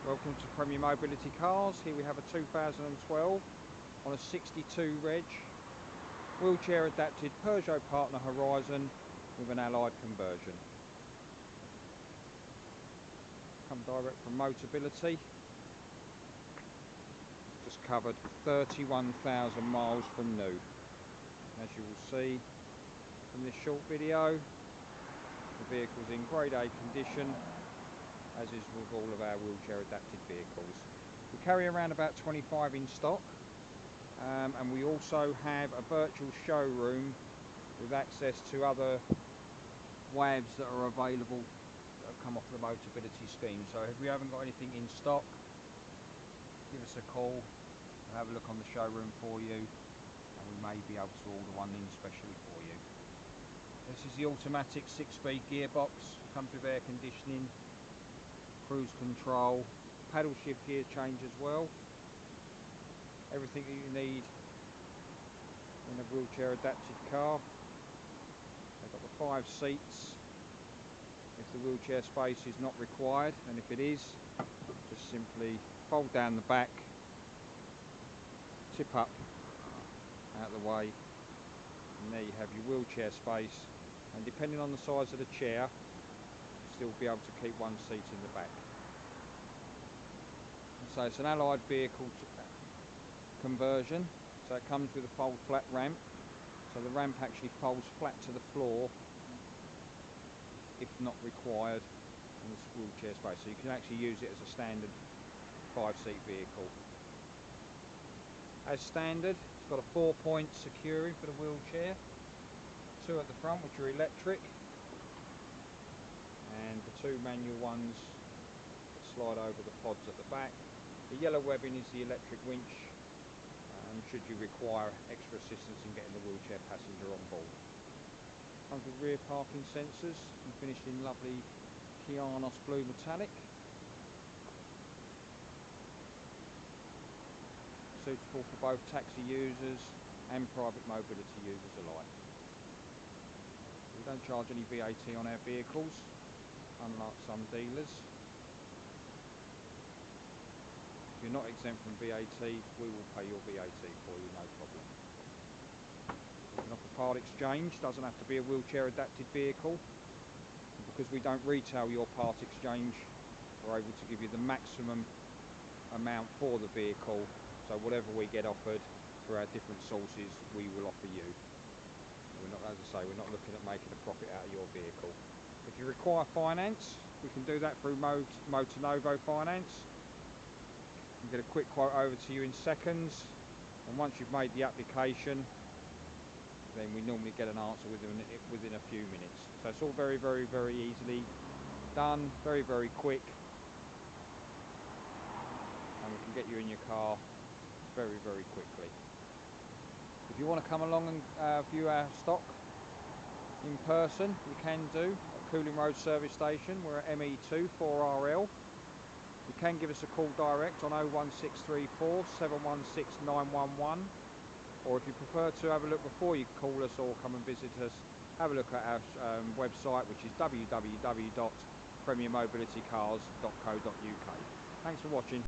Welcome to Premier Mobility Cars. Here we have a 2012 on a 62 reg wheelchair adapted Peugeot Partner Horizon with an allied conversion. Come direct from Motability. Just covered 31,000 miles from new. As you will see from this short video, the vehicle's in grade A condition, as is with all of our wheelchair adapted vehicles. We carry around about 25 in stock, and we also have a virtual showroom with access to other WAVs that are available that have come off the Motability scheme. So if we haven't got anything in stock, give us a call, we'll have a look on the showroom for you, and we may be able to order one in specially for you. This is the automatic 6-speed gearbox, comes with air conditioning, cruise control, paddle shift gear change as well. Everything that you need in a wheelchair adapted car. They've got the 5 seats if the wheelchair space is not required, and if it is, just simply fold down the back, tip up out of the way, and there you have your wheelchair space, and depending on the size of the chair, still be able to keep one seat in the back. So it's an allied vehicle conversion, so it comes with a fold flat ramp, so the ramp actually folds flat to the floor if not required in this wheelchair space, so you can actually use it as a standard 5-seat vehicle. As standard, it's got a 4-point securing for the wheelchair, 2 at the front which are electric, and the 2 manual ones that slide over the pods at the back. The yellow webbing is the electric winch, should you require extra assistance in getting the wheelchair passenger on board. Comes with rear parking sensors and finished in lovely Kianos blue metallic. Suitable for both taxi users and private mobility users alike. We don't charge any VAT on our vehicles, unlike some dealers. If you're not exempt from VAT, we will pay your VAT for you, no problem. We can offer part exchange, doesn't have to be a wheelchair adapted vehicle. Because we don't retail your part exchange, we're able to give you the maximum amount for the vehicle, so whatever we get offered through our different sources, we will offer you. We're not, as I say, we're not looking at making a profit out of your vehicle. If you require finance, we can do that through Motonovo Finance. We can get a quick quote over to you in seconds, and once you've made the application, then we normally get an answer within a few minutes. So it's all very easily done, very quick, and we can get you in your car very quickly. If you want to come along and view our stock in person, you can do at Cooling Road Service Station. We're at ME2 4RL. You can give us a call direct on 01634 716 911, or if you prefer to have a look before you call us or come and visit us, have a look at our website, which is www.premiermobilitycars.co.uk. Thanks for watching.